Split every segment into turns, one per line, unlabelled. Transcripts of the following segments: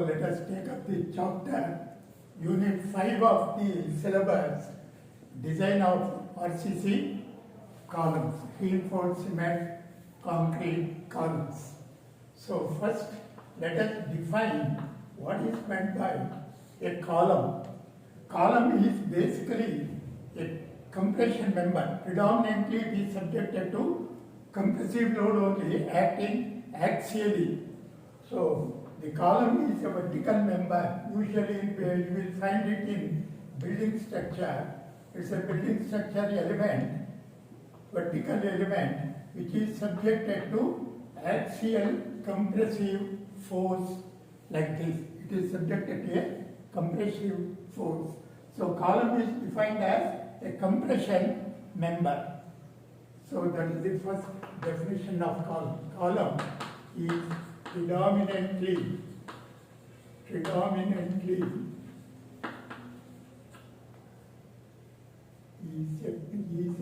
let us take up the chapter, Unit 5 of the syllabus, Design of RCC columns, reinforced cement concrete columns. So first, let us define what is meant by a column. Column is basically a compression member. Predominantly it is subjected to compressive load only, acting axially. So the column is a vertical member. Usually you will find it in building structure. It's a building structure element, vertical element, which is subjected to axial compressive force like this. It is subjected to a compressive force. So column is defined as a compression member. So that is the first definition of column. Column is predominantly is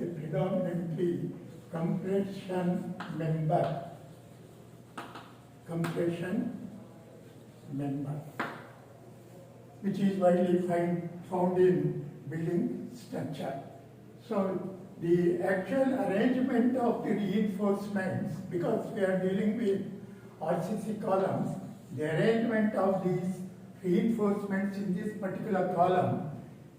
a predominantly compression member, which is widely found in building structure. So the actual arrangement of the reinforcements, because we are dealing with RCC columns, the arrangement of these reinforcements in this particular column,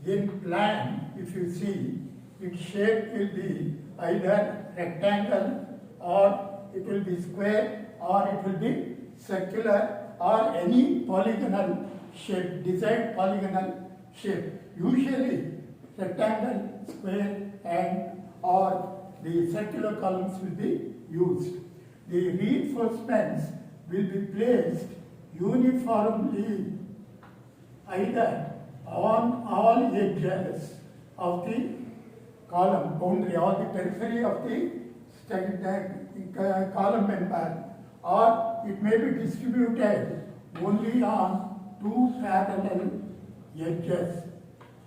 in plan, if you see, its shape will be either rectangle, or it will be square, or it will be circular, or any polygonal shape, desired polygonal shape. Usually rectangle, square, and or the circular columns will be used. The reinforcements will be placed uniformly either on all edges of the column boundary, or the periphery of the column member, or it may be distributed only on two parallel edges.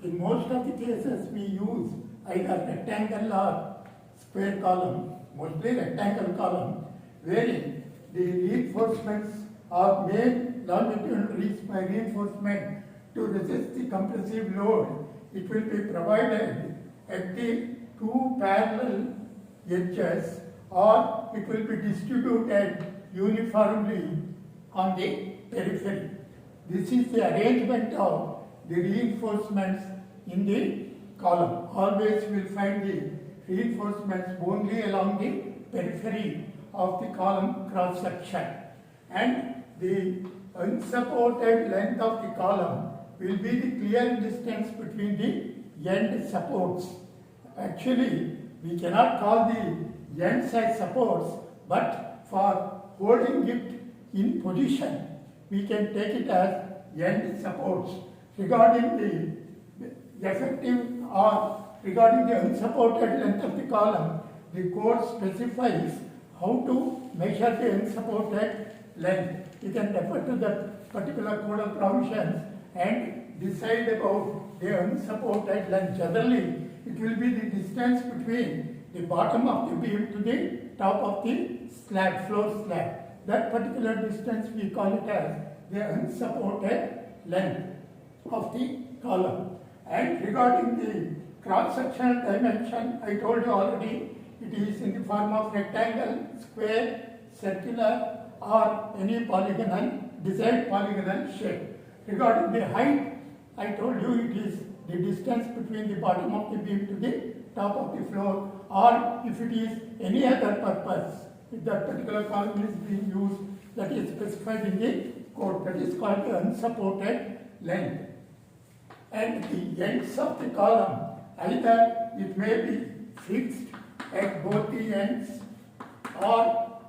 In most of the cases we use either rectangle or square column, mostly rectangle column, wherein the reinforcements are made longitudinal reinforcement to resist the compressive load. It will be provided at the two parallel edges, or it will be distributed uniformly on the periphery. This is the arrangement of the reinforcements in the column. Always you will find the reinforcements only along the periphery of the column cross section, and the unsupported length of the column will be the clear distance between the end supports. Actually, we cannot call the ends as supports, but for holding it in position, we can take it as end supports. Regarding the effective or regarding the unsupported length of the column, the code specifies how to measure the unsupported length. You can refer to that particular code of provisions and decide about the unsupported length. Generally, it will be the distance between the bottom of the beam to the top of the slab, floor slab. That particular distance we call it as the unsupported length of the column. And regarding the cross-sectional dimension, I told you already, it is in the form of rectangle, square, circular, or any polygonal, desired polygonal shape. Regarding the height, I told you it is the distance between the bottom of the beam to the top of the floor, or if it is any other purpose, if that particular column is being used, that is specified in the code, that is called the unsupported length. And the ends of the column, either it may be fixed at both the ends, or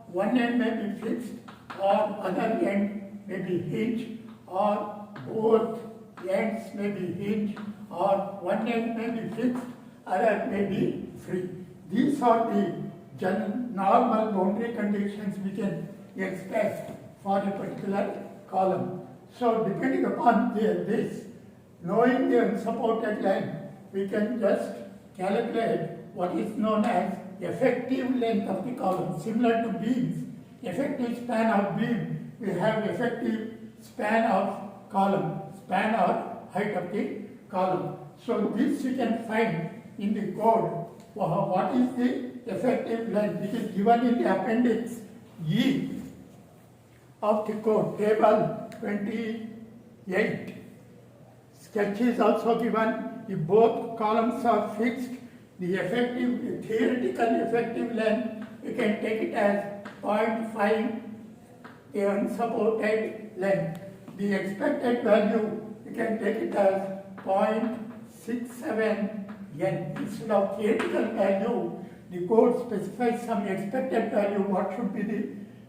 one end may be fixed, or other end may be hinged, or both ends may be hinged, or one end may be fixed, other may be free. These are the normal boundary conditions we can expect for a particular column. So depending upon this, knowing the unsupported length, we can just calculate what is known as effective length of the column. Similar to beams, effective span of beam, we have effective span of column, span or height of the column. So this you can find in the code. What is the effective length? It is given in the appendix E of the code, table 28. Sketch is also given. If both columns are fixed, the theoretical effective length, you can take it as 0.5 a unsupported length. The expected value, you can take it as 0.67 n. Instead of theoretical value, the code specifies some expected value. What should be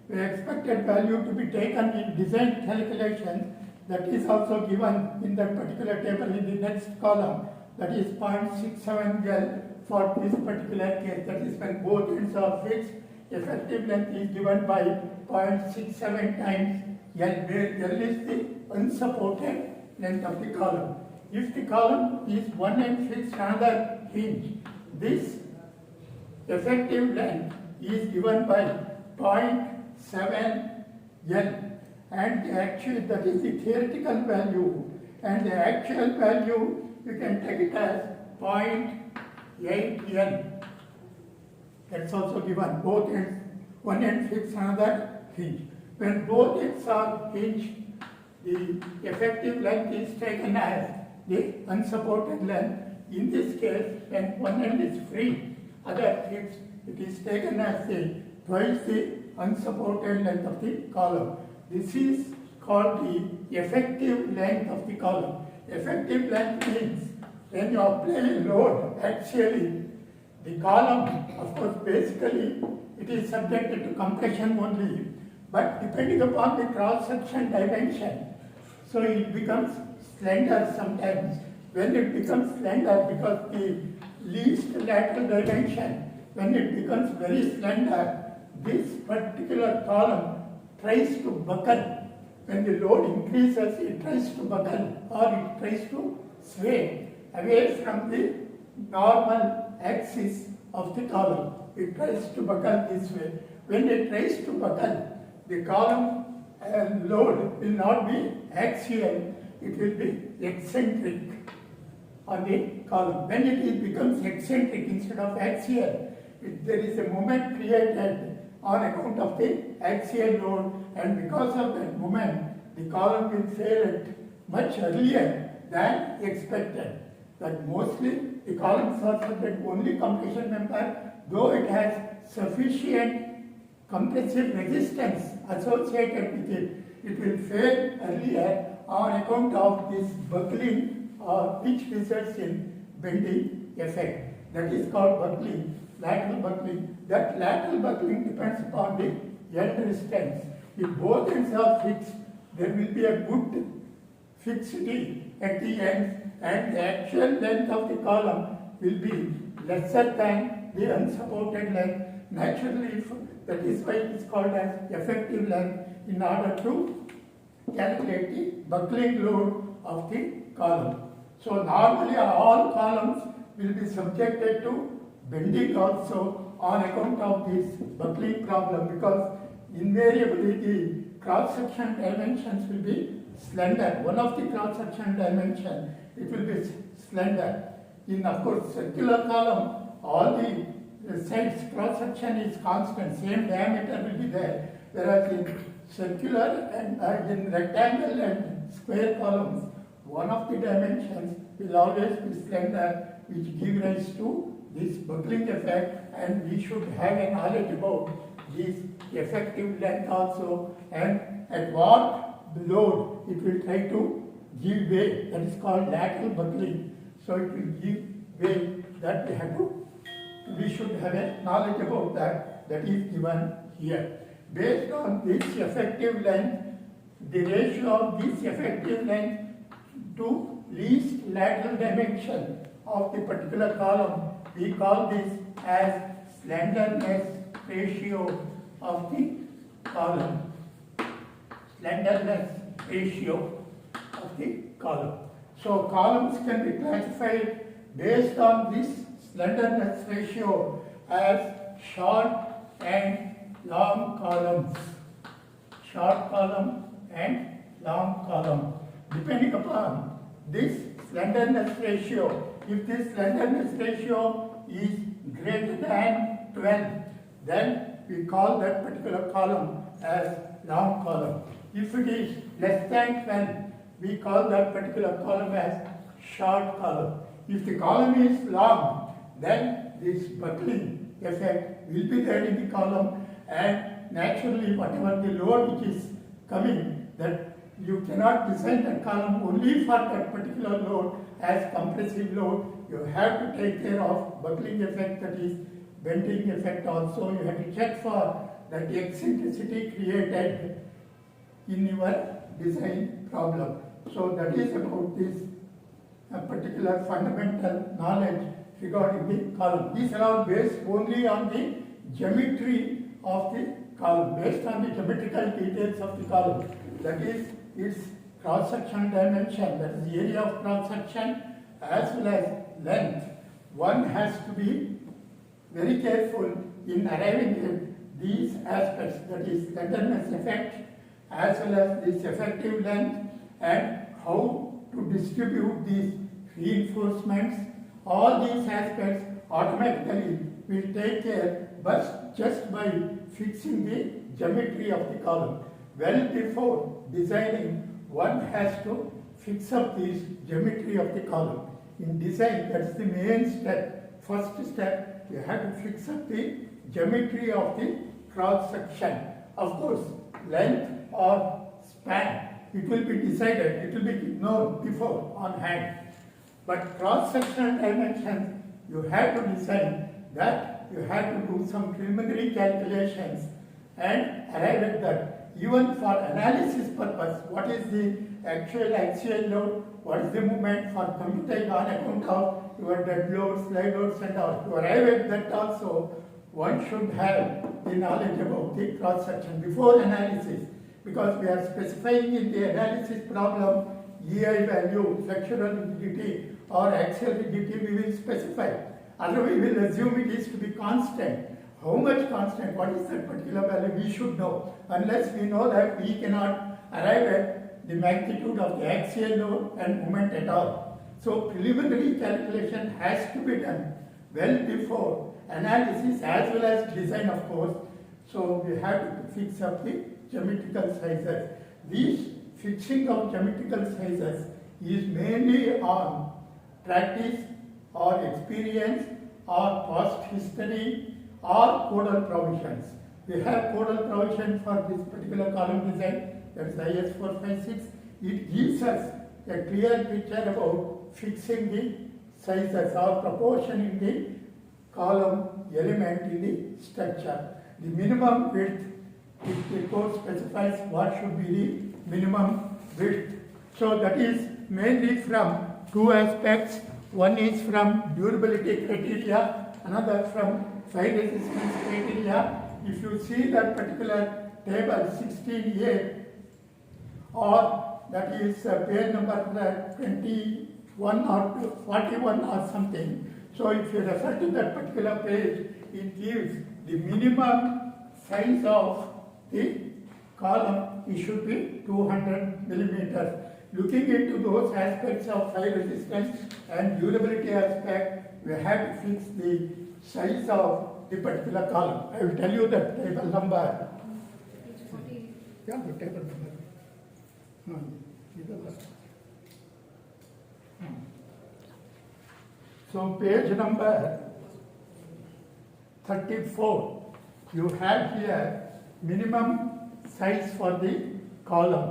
the expected value to be taken in design calculation? That is also given in that particular table in the next column. That is 0.67 L for this particular case. That is when both ends are fixed. Effective length is given by 0.67 times L, where L is the unsupported length of the column. If the column is one end fixed another hinge, this effective length is given by 0.7 L, and that is the theoretical value, and the actual value you can take it as 0.8 L. That's also given. Both ends, one end fixed another hinge. When both ends are hinged, the effective length is taken as the unsupported length. In this case, when one end is free, other fixed, it is taken as twice the unsupported length of the column. This is called the effective length of the column. Effective length means when you apply a load axially, the column, of course, basically it is subjected to compression only, but depending upon the cross-section dimension, so it becomes slender sometimes. When it becomes slender, because the least lateral dimension, when it becomes very slender, this particular column tries to buckle. When the load increases, it tries to buckle or it tries to sway away from the normal axis of the column. It tries to buckle this way. When it tries to buckle, the column load will not be axial, it will be eccentric on the column. When it becomes eccentric instead of axial, there is a moment created on account of the axial load, and because of that moment, the column will fail it much earlier than expected. But mostly the columns are subject to only compression member, though it has sufficient compressive resistance associated with it. It will fail earlier on account of this buckling, which results in bending effect. That is called buckling, lateral buckling. That lateral buckling depends upon the end resistance. If both ends are fixed, there will be a good fixity at the ends, and the actual length of the column will be lesser than the unsupported length. Naturally, that is why it is called as effective length, in order to calculate the buckling load of the column. So normally all columns will be subjected to bending also on account of this buckling problem, because invariably the cross-section dimensions will be slender. One of the cross-section dimension, it will be slender. In, of course, circular column, all the sides cross-section is constant, same diameter will be there. Whereas in circular and in rectangle and square columns, one of the dimensions will always be slender, which gives rise to this buckling effect, and we should have a knowledge about this effective length also, and at what load it will try to give way. That is called lateral buckling. So it will give way, that we should have a knowledge about that. That is given here. Based on this effective length, the ratio of this effective length to least lateral dimension of the particular column, we call this as slenderness ratio of the column. Slenderness ratio of the column. So columns can be classified based on this slenderness ratio as short and long columns. Short column and long column. Depending upon this slenderness ratio, if this slenderness ratio is greater than 12, then we call that particular column as long column. If it is less than 12, we call that particular column as short column. If the column is long, then this buckling effect will be there in the column, and naturally whatever the load which is coming, that you cannot design that column only for that particular load as compressive load. You have to take care of buckling effect, that is bending effect also. You have to check for that eccentricity created in your design problem. So that is about this particular fundamental knowledge regarding the column. These are all based only on the geometry of the column, based on the geometrical details of the column. That is its cross-section dimension, that is the area of cross-section, as well as length. One has to be very careful in arriving at these aspects, that is slenderness effect, as well as this effective length, and how to distribute these reinforcements. All these aspects automatically will take care, but just by fixing the geometry of the column. Well before designing, one has to fix up this geometry of the column. In design, that's the main step. First step, you have to fix up the geometry of the cross section. Of course, length or span, it will be decided, it will be known before on hand. But cross-sectional dimensions, you have to decide that, you have to do some preliminary calculations and arrive at that. Even for analysis purpose, what is the actual axial load, what is the moment for computing on account of your dead loads, slide loads and all. To arrive at that also, one should have the knowledge about the cross-section before analysis, because we are specifying in the analysis problem EI value, flexural rigidity or axial rigidity we will specify. Otherwise we will assume it is to be constant. How much constant, what is that particular value, we should know. Unless we know that, we cannot arrive at the magnitude of the axial load and moment at all. So preliminary calculation has to be done well before analysis as well as design, of course. So we have to fix up the geometrical sizes. These fixing of geometrical sizes is mainly on practice or experience or past history or codal provisions. We have codal provision for this particular column design, that is IS 456. It gives us a clear picture about fixing the sizes or proportioning the column element in the structure. The minimum width, if the code specifies what should be the minimum width. So that is mainly from two aspects. One is from durability criteria, another from fire resistance criteria. If you see that particular table 16A, or that is page number 21 or 41 or something. So if you refer to that particular page, it gives the minimum size of the column, it should be 200 millimeters. Looking into those aspects of fire resistance and durability aspect, we have to fix the size of the particular column. I will tell you the table number. Yeah, the table number. So page number 34, you have here minimum size for the column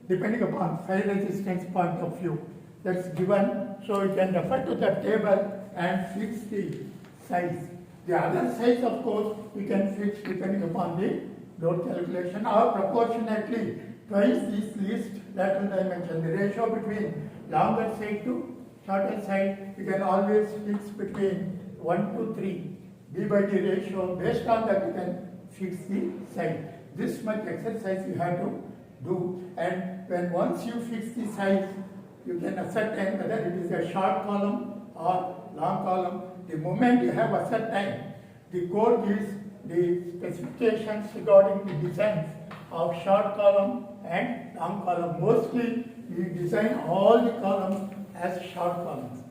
depending upon fire resistance point of view. That's given, so you can refer to the table and fix the size. The other size, of course, we can fix depending upon the load calculation or proportionately twice this least lateral dimension. The ratio between longer side to shorter side, you can always fix between 1 to 3. B by D ratio, based on that you can fix the side. This much exercise you have to do, and when once you fix the size, you can ascertain whether it is a short column or long column. The moment you have ascertained, the code gives the specifications regarding the designs of short column and long column. Mostly we design all the columns as short columns.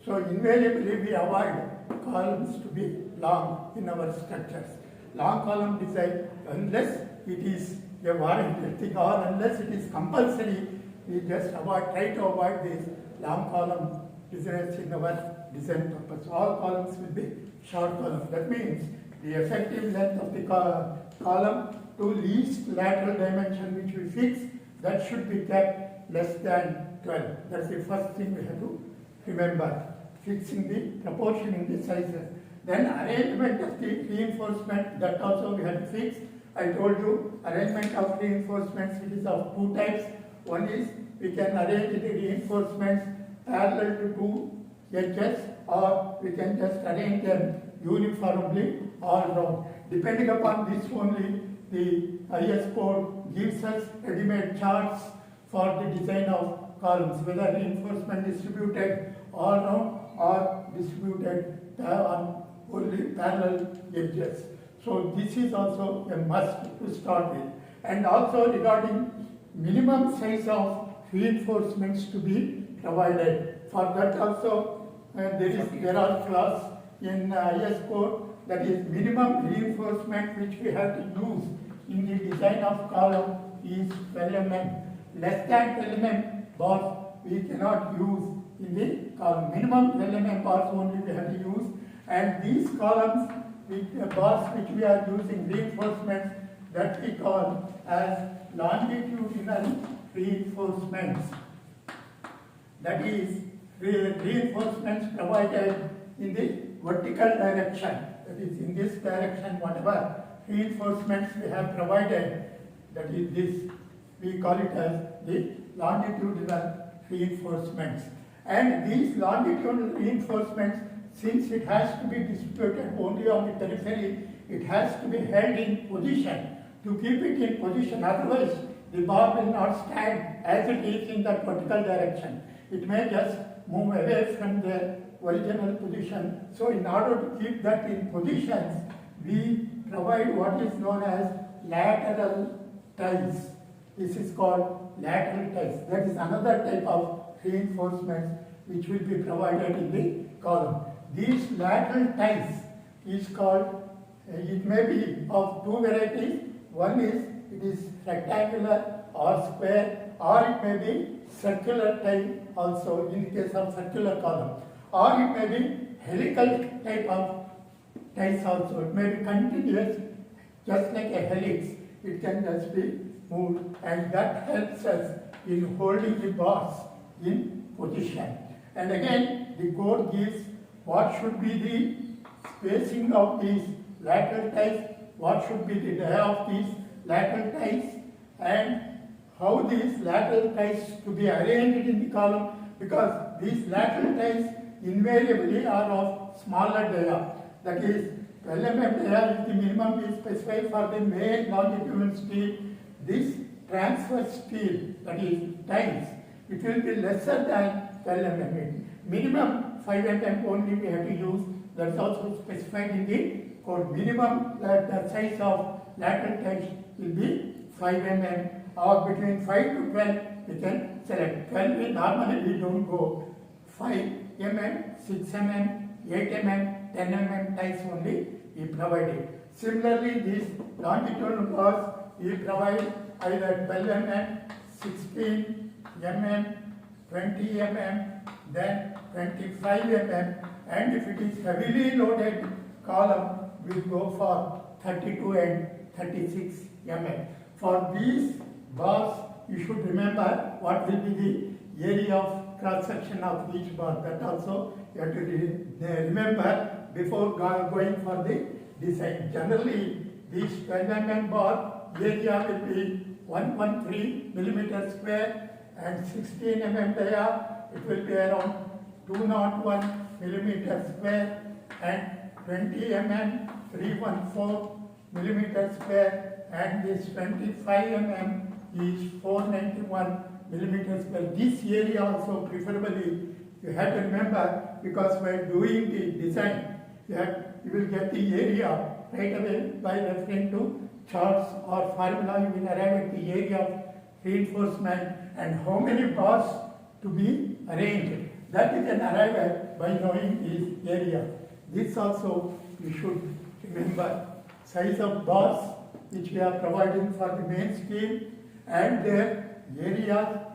So invariably we avoid columns to be long in our structures. Long column design, unless it is a warranted thing or unless it is compulsory, we just try to avoid this long column designs in our design purpose. All columns will be short column. That means the effective length of the column to least lateral dimension which we fix, that should be kept less than 12. That's the first thing we have to remember. Fixing the proportion in the sizes. Then arrangement of the reinforcement, that also we have to fix. I told you arrangement of reinforcements, it is of two types. One is we can arrange the reinforcements parallel to two edges, or we can just arrange them uniformly all around. Depending upon this only, the IS code gives us ready-made charts for the design of columns, whether reinforcement distributed all around or distributed on only parallel edges. So this is also a must to start with. And also regarding minimum size of reinforcements to be provided. For that also there are clause in IS code, that is minimum reinforcement which we have to use in the design of column is 12 mm. Less than 12 mm bars we cannot use in the column. Minimum 12 mm bars only we have to use, and these columns bars which we are using reinforcements, that we call as longitudinal reinforcements. That is reinforcements provided in the vertical direction. That is in this direction, whatever reinforcements we have provided, that is this, we call it as the longitudinal reinforcements. And these longitudinal reinforcements, since it has to be distributed only on the periphery, it has to be held in position. To keep it in position, otherwise the bar will not stand as it is in that vertical direction. It may just move away from the original position. So in order to keep that in positions, we provide what is known as lateral ties. This is called lateral ties. That is another type of reinforcements which will be provided in the column. These lateral ties is called, it may be of two varieties. One is, it is rectangular or square, or it may be circular tie also in case of circular column, or it may be helical type of ties also. It may be continuous, just like a helix. It can just be moved, and that helps us in holding the bars in position. And again, the code gives what should be the spacing of these lateral ties, what should be the dia of these lateral ties, and how these lateral ties to be arranged in the column, because these lateral ties invariably are of smaller dia. That is, 12 mm dia is the minimum we specify for the main longitudinal steel. This transverse steel, that is ties, it will be lesser than 12 mm. Minimum 5 mm only we have to use. That's also specified in the code. Minimum the size of lateral ties will be 5 mm, or between 5 to 12 we can select. 12 we normally we don't go. 5 mm, 6 mm, 8 mm, 10 mm ties only we provided. Similarly, these longitudinal bars we provide either 12 mm, 16 mm, 20 mm, then 25 mm, and if it is heavily loaded column, we go for 32 and 36 mm. For these bars, you should remember what will be the area of cross section of each bar. That also you have to remember before going for the design. Generally, this 12 mm bar area will be 113 millimeter square, and 16 mm dia it will be around 201 millimeter square, and 20 mm 314 millimeter square, and this 25 mm is 491 millimeter square. This area also preferably you have to remember, because while doing the design you will get the area right away by referring to charts or formula. You will arrive at the area of reinforcement and how many bars to be arranged. That you can arrive at by knowing this area. This also you should remember. Size of bars which we are providing for the main steel and their area,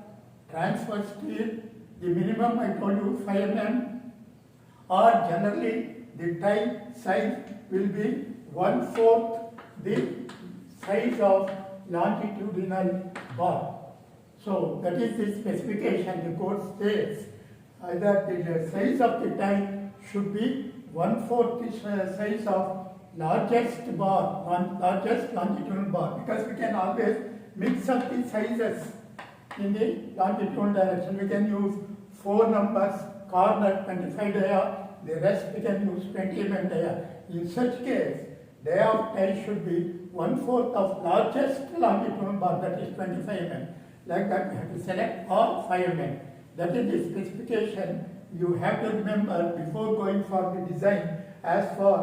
transfer steel, the minimum I told you 5 mm, or generally the tie size will be 1/4 the size of longitudinal bar. So that is the specification. The code states either the size of the tie should be 1/4 the size of largest bar, largest longitudinal bar, because we can always mix up the sizes in the longitudinal direction. We can use 4 numbers, corner 25 dia, the rest we can use 20 mm dia. In such case, dia of tie should be 1/4 of largest longitudinal bar, that is 25 mm. Like that we have to select all 5 mm. That is the specification you have to remember before going for the design as for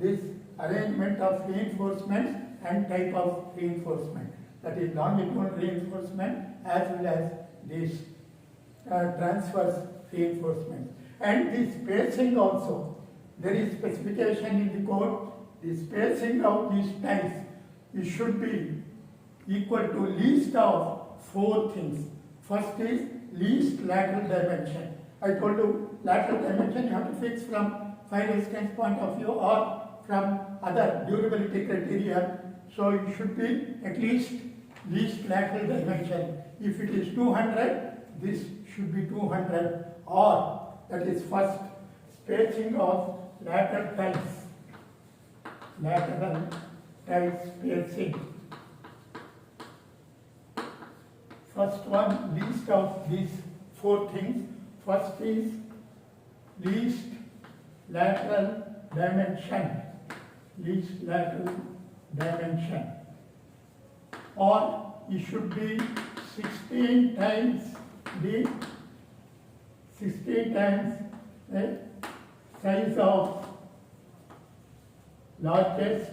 this arrangement of reinforcements and type of reinforcement. That is longitudinal reinforcement as well as this transverse reinforcement. And the spacing also. There is specification in the code. The spacing of these ties, it should be equal to least of 4 things. First is least lateral dimension. I told you lateral dimension you have to fix from fire resistance point of view or from other durability criteria. So it should be at least lateral dimension. If it is 200, this should be 200, or that is first spacing of lateral ties. Lateral tie spacing. First one, least of these 4 things. First is least lateral dimension. Least lateral dimension. Or it should be 16 times the size of largest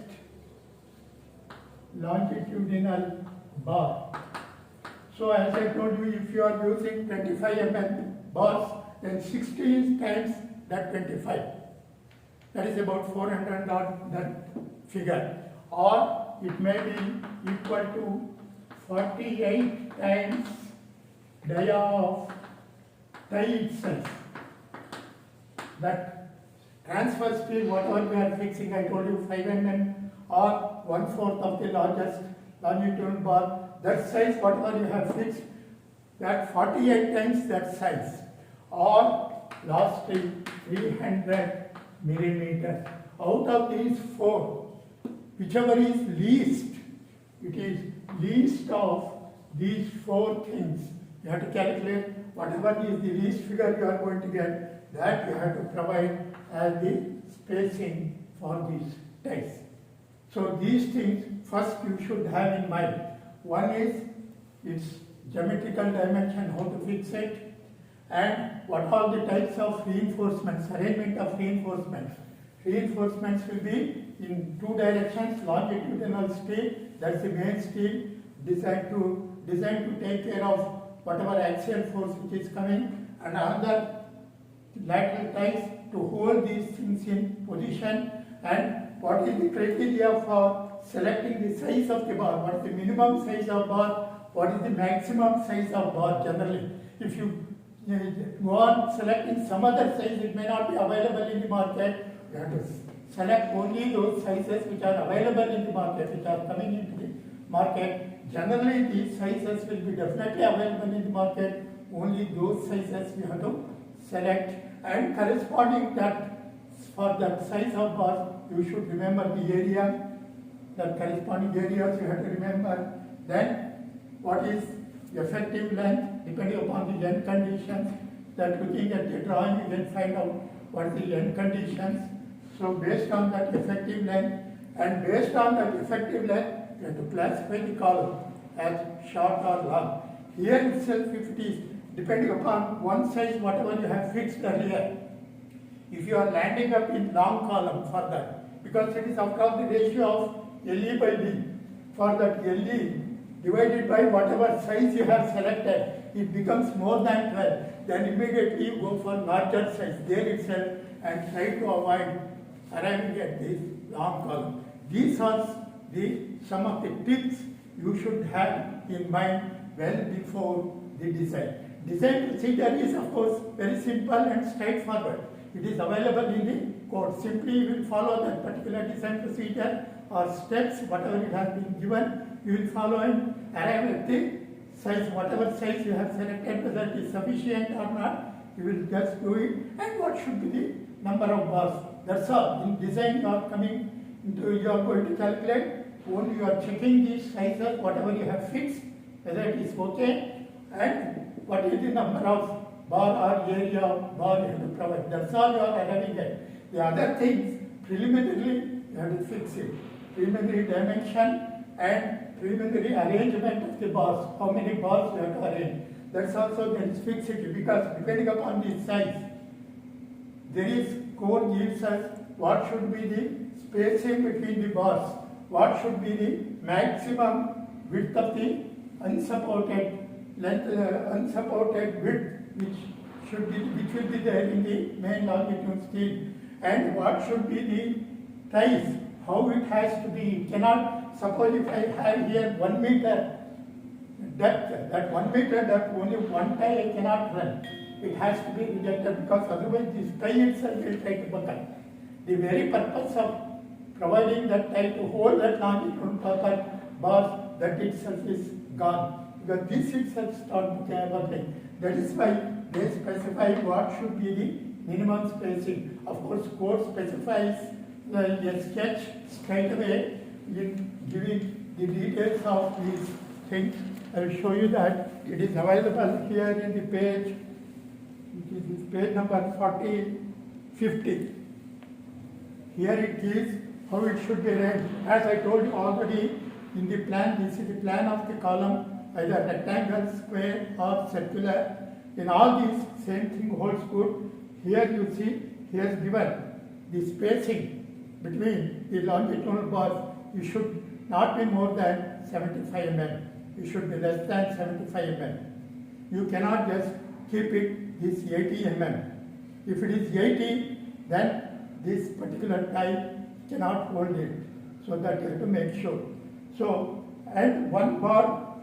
longitudinal bar. So as I told you, if you are using 25 mm bars, then 16 times that 25. That is about 400 odd, that figure. Or it may be equal to 48 times dia of tie itself. That transfer steel, whatever we are fixing, I told you 5 mm or 1/4 of the largest longitudinal bar, that size, whatever you have fixed, that 48 times that size. Or lastly, 300 millimeters. Out of these 4, whichever is least, it is least of these 4 things. You have to calculate whatever is the least figure you are going to get, that you have to provide as the spacing for these ties. So these things first you should have in mind. One is its geometrical dimension, how to fix it, and what are the types of reinforcements, arrangement of reinforcements. Reinforcements will be in 2 directions, longitudinal steel, that's the main steel, designed to take care of whatever axial force which is coming, and another lateral ties to hold these things in position. And what is the criteria for selecting the size of the bar? What is the minimum size of bar? What is the maximum size of bar generally? If you go on selecting some other size, it may not be available in the market. You have to select only those sizes which are available in the market, which are coming into the market. Generally, these sizes will be definitely available in the market. Only those sizes we have to select, and corresponding that for that size of bar, you should remember the area. The corresponding areas you have to remember. Then what is effective length depending upon the end conditions. That looking at the drawing you can find out what is the end conditions. So based on that effective length, and based on that effective length, you have to classify the column as short or long. Here itself, if it is depending upon one size whatever you have fixed earlier, if you are landing up in long column for that, because it is after all the ratio of LE by B. For that LE divided by whatever size you have selected, it becomes more than 12. Then immediately you go for larger size there itself and try to avoid arriving at this long column. These are some of the tips you should have in mind well before the design. Design procedure is of course very simple and straightforward. It is available in the code. Simply you will follow that particular design procedure or steps, whatever it has been given, you will follow and arrive at the size, whatever size you have selected, whether it is sufficient or not, you will just do it. And what should be the number of bars. That's all. In design you are coming into, you are going to calculate, only you are checking these sizes, whatever you have fixed, whether it is okay, and what is the number of bar or area of bar you have to provide. That's all you are arriving at. The other things, preliminarily you have to fix it. Preliminary dimension and preliminary arrangement of the bars, how many bars you have to arrange. That's also there is fixity, because depending upon the size, there is code gives us what should be the spacing between the bars, what should be the maximum width of the unsupported length, unsupported width, which will be there in the main longitude scale, and what should be the ties, how it has to be. It cannot, suppose if I have here 1 meter depth, that 1 meter depth, only one tie I cannot run. It has to be rejected, because otherwise this tie itself will try to buckle. The very purpose of providing that tie to hold that longitudinal bars, that itself is gone, because this itself starts buckling. That is why they specify what should be the minimum spacing. Of course, code specifies a sketch straight away in giving the details of these things. I will show you that it is available here in the page. It is page number 50. Here it is how it should be read. As I told you already in the plan, this is the plan of the column, either rectangle, square or circular. In all these, same thing holds good. Here you see, he has given the spacing between the longitudinal bars. You should not be more than 75 mm. You should be less than 75 mm. You cannot just keep it this 80 mm. If it is 80, then this particular tie cannot hold it. So that you have to make sure. So, and one bar,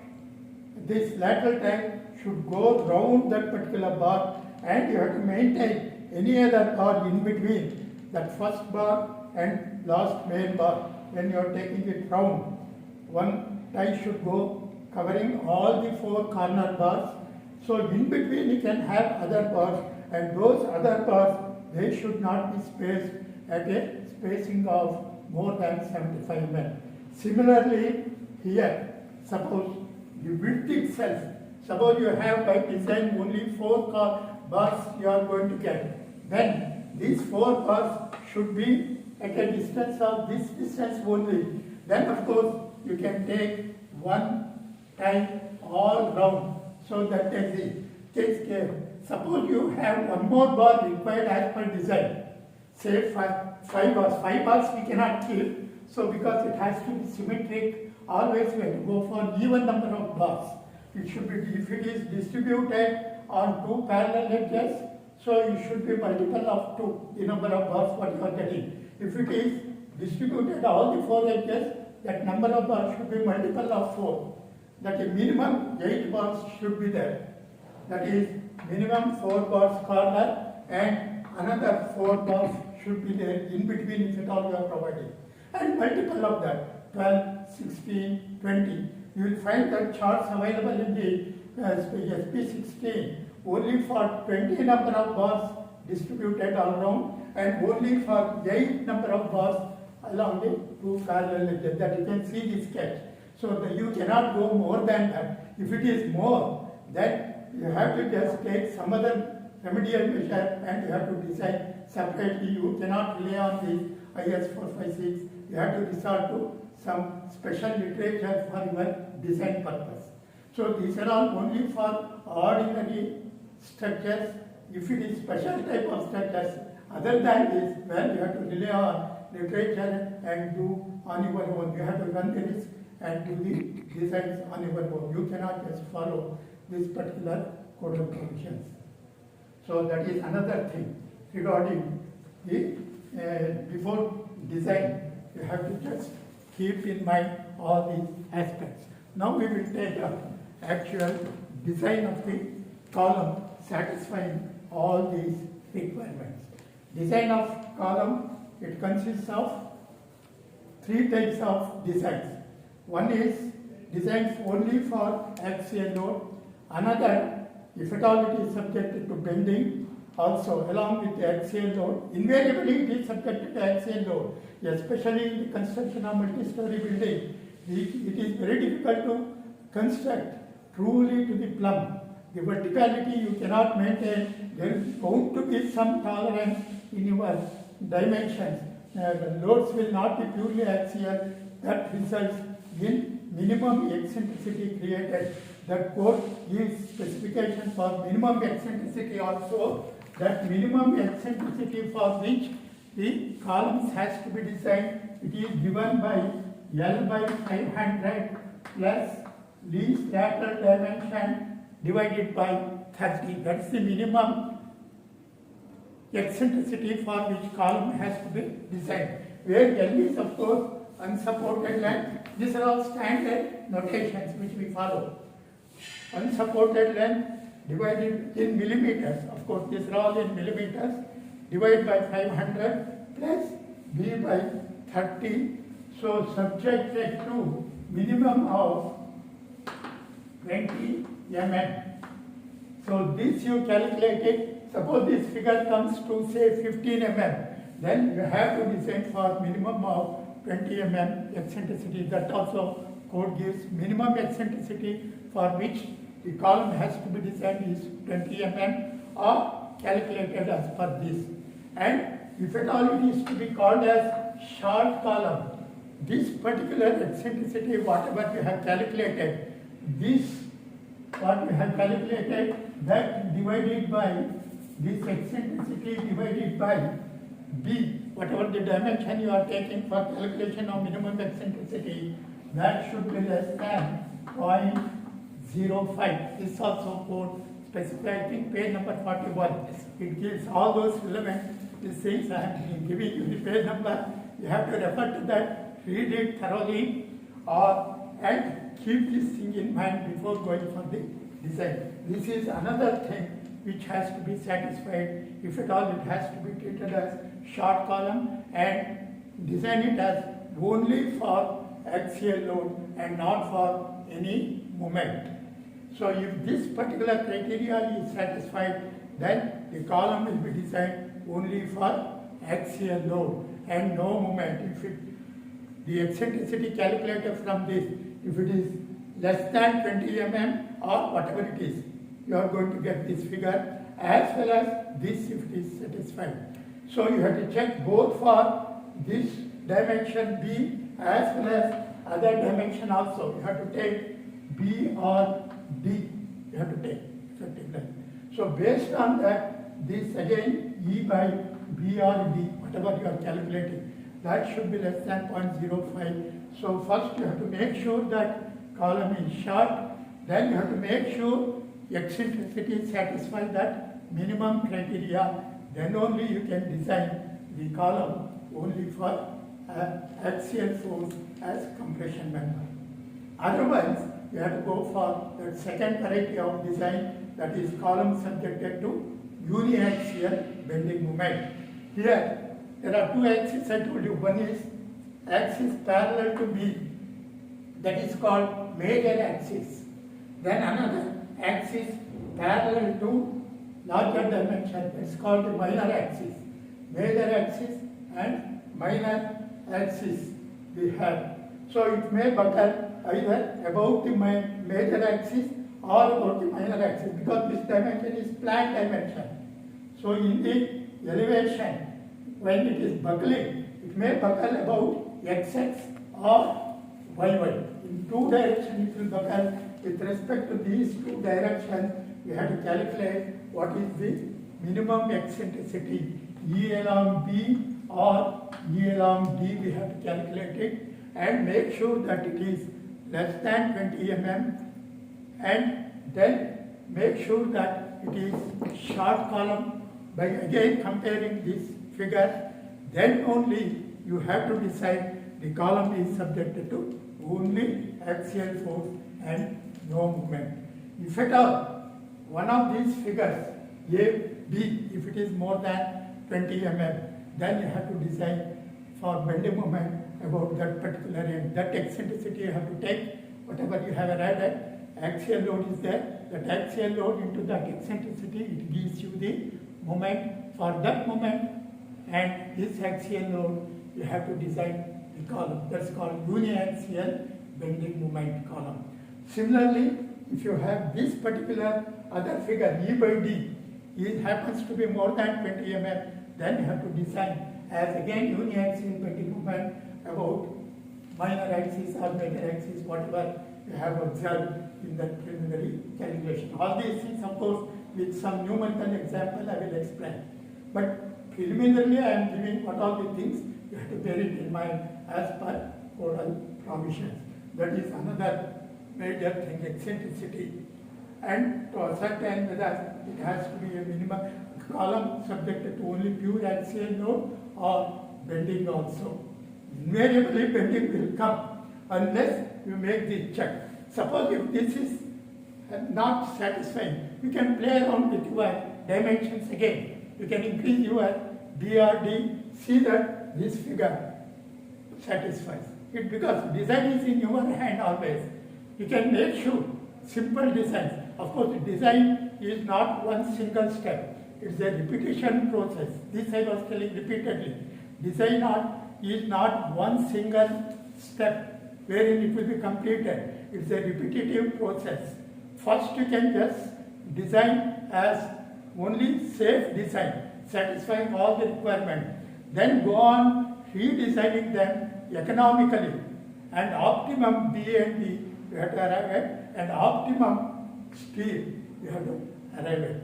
this lateral tie should go round that particular bar, and you have to maintain any other bar in between that first bar and last main bar. When you are taking it round, one tie should go covering all the 4 corner bars. So in between you can have other bars, and those other bars, they should not be spaced at a spacing of more than 75 mm. Similarly, here, suppose the width itself, suppose you have by design only 4 bars you are going to get, then these 4 bars should be at a distance of this distance only. Then of course you can take one tie all round, so that takes care. Suppose you have one more bar required as per design, say 5 bars. 5 bars we cannot keep, so because it has to be symmetric, always we have to go for even number of bars. It should be, if it is distributed on 2 parallel edges, so it should be multiple of 2, the number of bars what you are getting. If it is distributed all the 4 edges, that number of bars should be multiple of 4. That is minimum 8 bars should be there. That is minimum 4 bars corner, and another 4 bars should be there in between if at all you are providing. And multiple of that, 12, 16, 20. You will find that charts available in the SP16 only for 20 number of bars distributed all around, and only for 8 number of bars along the 2 parallel edges. That you can see the sketch. So that you cannot go more than that. If it is more, then you have to just take some other remedial measure, and you have to decide separately. You cannot rely on the IS 456. You have to resort to some special literature for your design purpose. So these are all only for ordinary structures. If it is special type of structures, other than this, where you have to rely on literature and do on your own. You have to run the risk and do the designs on your own. You cannot just follow this particular code of provisions. So that is another thing regarding the before design. You have to just keep in mind all these aspects. Now we will take up actual design of the column satisfying all these requirements. Design of column, it consists of three types of designs. One is designs only for axial load. Another, if at all it is subjected to bending, also along with the axial load. Invariably it is subjected to axial load, especially in the construction of multi-story building. It is very difficult to construct truly to the plumb. The verticality you cannot maintain. There is bound to be some tolerance in your dimensions. The loads will not be purely axial. That results in minimum eccentricity created. That code gives specification for minimum eccentricity also. That minimum eccentricity for which the columns has to be designed, it is given by L by 500 plus least lateral dimension divided by 30. That's the minimum eccentricity for which column has to be designed. Where L is of course unsupported length. These are all standard notations which we follow. Unsupported length divided in millimeters. Of course, these are all in millimeters. Divided by 500 plus B by 30. So subjected to minimum of 20 mm. So this you calculate it. Suppose this figure comes to say 15 mm. Then you have to design for minimum of 20 mm eccentricity. That also code gives minimum eccentricity for which the column has to be designed is 20 mm or calculated as per this. And if at all it is to be called as short column, this particular eccentricity, whatever you have calculated, this what you have calculated, that divided by this eccentricity divided by B, whatever the dimension you are taking for calculation of minimum eccentricity, that should be less than 0.05. This also code specified, I think page number 41. It gives all those relevant things. I am giving you the page number. You have to refer to that, read it thoroughly, and keep this thing in mind before going for the design. This is another thing which has to be satisfied. If at all it has to be treated as short column and design it as only for axial load and not for any moment. So if this particular criteria is satisfied, then the column will be designed only for axial load and no moment. If the eccentricity calculated from this, if it is less than 20 mm or whatever it is, you are going to get this figure, as well as this if it is satisfied. So you have to check both for this dimension B as well as other dimension also. You have to take B or D. You have to take effectively. So based on that, this again E by B or D, whatever you are calculating, that should be less than 0.05. So first you have to make sure that column is short, then you have to make sure eccentricity satisfies that minimum criteria, then only you can design the column only for axial force as compression member. Otherwise, you have to go for the second criteria of design, that is column subjected to uniaxial bending moment. Here, there are two axes I told you. One is axis parallel to B, that is called major axis. Then another axis parallel to larger dimension, it's called the minor axis. Major axis and minor axis we have. So it may buckle either above the major axis or about the minor axis, because this dimension is plane dimension. So in the elevation, when it is buckling, it may buckle about XX or YY. In two directions it will buckle. With respect to these two directions, we have to calculate what is the minimum eccentricity, E along B or E along D we have to calculate it and make sure that it is less than 20 mm, and then make sure that it is short column by again comparing this figure. Then only you have to decide the column is subjected to only axial force and no movement. If at all one of these figures A, B, if it is more than 20 mm, then you have to decide for bending moment about that particular end. That eccentricity you have to take, whatever you have arrived at, axial load is there, that axial load into that eccentricity, it gives you the moment for that moment, and this axial load you have to design the column. That's called uniaxial bending moment column. Similarly, if you have this particular other figure E by D, it happens to be more than 20 mm, then you have to design as again uniaxial bending moment about minor axis or major axis, whatever you have observed in that preliminary calculation. All these things, of course, with some numerical example I will explain. But preliminarily I am giving what all the things you have to bear it in mind as per oral provisions. That is another major thing, eccentricity. And to ascertain whether it has to be a minimum column subjected to only pure axial load or bending also. Invariably bending will come unless you make the check. Suppose if this is not satisfying, you can play around with your dimensions again. You can increase your BRD, see that this figure satisfies it, because design is in your hand always. You can make sure simple designs. Of course, design is not one single step. It's a repetition process. This I was telling repeatedly. Design is not one single step wherein it will be completed. It's a repetitive process. First you can just design as only safe design, satisfying all the requirements. Then go on redesigning them economically, and optimum B and D you have to arrive at, and optimum speed you have to arrive at,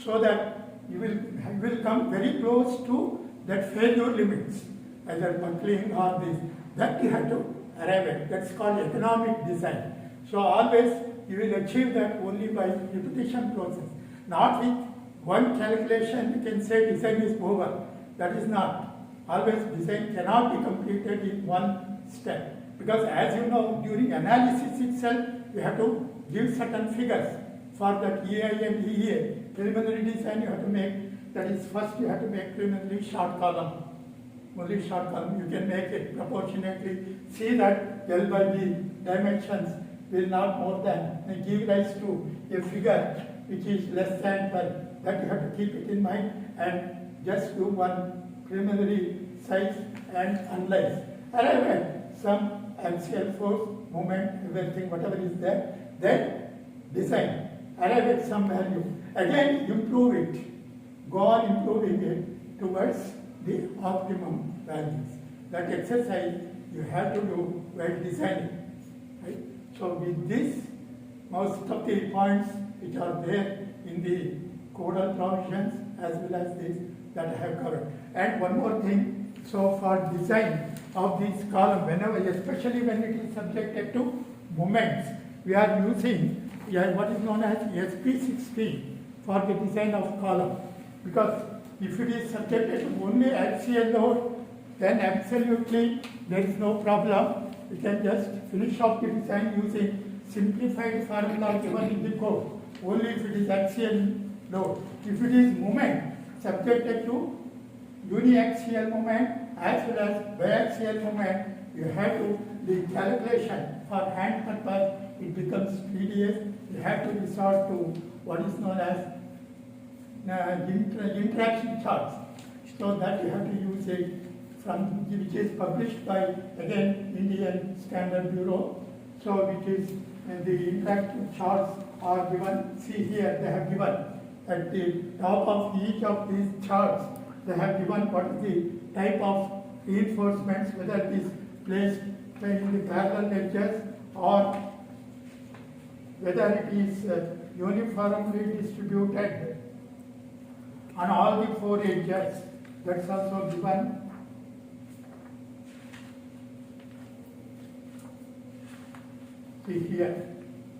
so that you will come very close to that failure limits, either buckling or this, that you have to arrive at. That's called economic design. So always you will achieve that only by repetition process. Not with one calculation you can say design is over. That is not. Always design cannot be completed in one step. Because as you know, during analysis itself, you have to give certain figures for that EI and EA. Preliminary design you have to make, that is first you have to make preliminary short column. Only short column, you can make it proportionately. See that L by B dimensions will not more than give rise to a figure which is less than 12. That you have to keep it in mind and just do one preliminary size and analyze. Arrive at some axial force, moment, everything, whatever is there. Then design. Arrive at some value. Again improve it. Go on improving it towards the optimum values. That exercise you have to do while designing. Right? So with this, most of the points which are there in the codal provisions as well as this that I have covered. And one more thing, so for design of this column, whenever, especially when it is subjected to moments, we are using what is known as SP60 for the design of column. Because if it is subjected to only axial load, then absolutely there is no problem. We can just finish off the design using simplified formula given in the code. Only if it is axial load. If it is moment subjected to uniaxial moment as well as biaxial moment, you have to, the calculation for hand purpose, it becomes tedious. You have to resort to what is known as interaction charts. So that you have to use it from, which is published by, again, Indian Standard Bureau. So which is the interactive charts are given. See here, they have given at the top of each of these charts, they have given what is the type of reinforcements, whether it is placed in the parallel edges or whether it is uniformly distributed on all the four edges. That's also given. See here,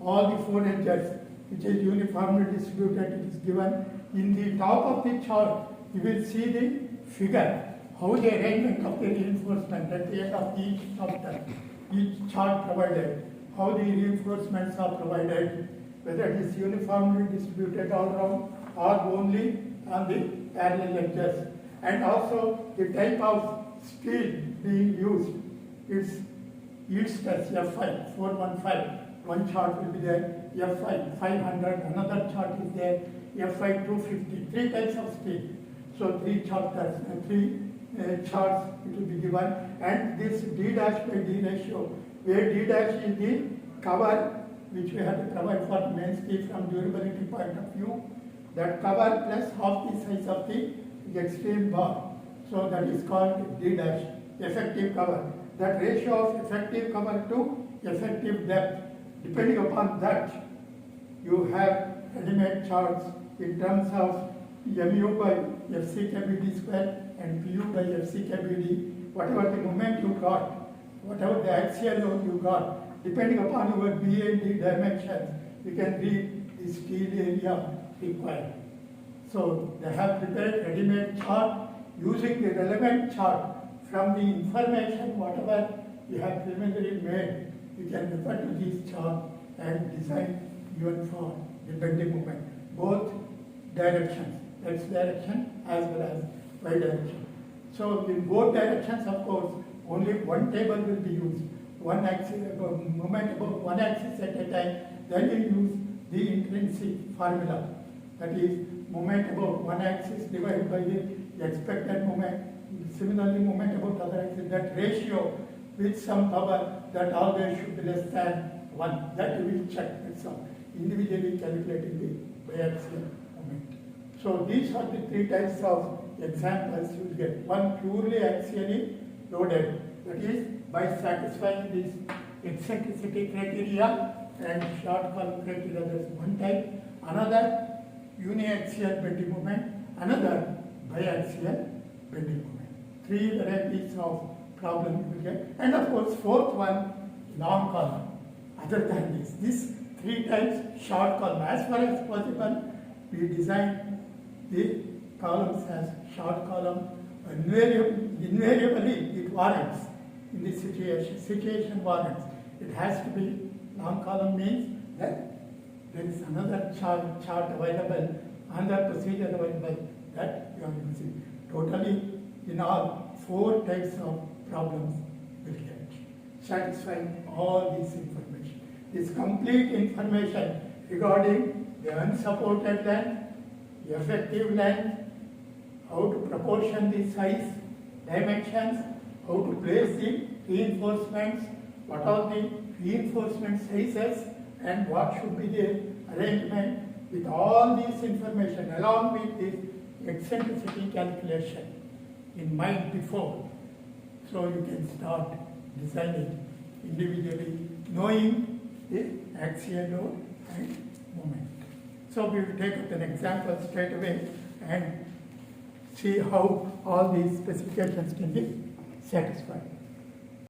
all the four edges, which is uniformly distributed, it is given. In the top of the chart, you will see the figure, how the arrangement of the reinforcement at the end of each chapter, each chart provided, how the reinforcements are provided, whether it is uniformly distributed all around or only on the parallel edges. And also the type of steel being used is yield stress F5, 415. One chart will be there, F5, 500, another chart is there, F5, 250, three types of steel. So three charts it will be given, and this D dash by D ratio, where D dash is the cover which we have to provide for mainstay from durability point of view, that cover plus half the size of the extreme bar. So that is called D dash, effective cover. That ratio of effective cover to effective depth, depending upon that, you have ready-made charts in terms of mu by FCKBD square and PU by FCKBD, whatever the moment you got, whatever the axial load you got, depending upon your B and D dimensions, you can read the steel area required. So they have prepared ready-made chart using the relevant chart from the information, whatever you have preliminarily made, you can refer to this chart and design even for the bending moment, both directions, X direction as well as Y direction. So in both directions, of course, only one table will be used, one axis, moment about one axis at a time. Then you use the intrinsic formula, that is moment about one axis divided by the expected moment. Similarly, moment about other axis, that ratio with some power that always should be less than 1. That you will check, that's all. Individually calculating the biaxial moment. So these are the three types of examples you will get. One purely axially loaded, that is by satisfying this eccentricity criteria and short column criteria, that is one type. Another uniaxial bending moment, another biaxial bending moment. Three varieties of problem you will get. And of course, fourth one, long column. Other than this, these three types, short column. As far as possible, we design the columns as short column. Invariably, it warrants in this situation warrants. It has to be long column, means that there is another chart available, another procedure available that you are using. Totally, in all, four types of problems will get, satisfying all this information. This complete information regarding the unsupported length, the effective length, how to proportion the size, dimensions, how to place the reinforcements, what are the reinforcement sizes, and what should be the arrangement. With all this information along with this eccentricity calculation in mind before, so you can start designing individually, knowing the axial load and moment. So we will take up an example straight away and see how all these specifications can be satisfied.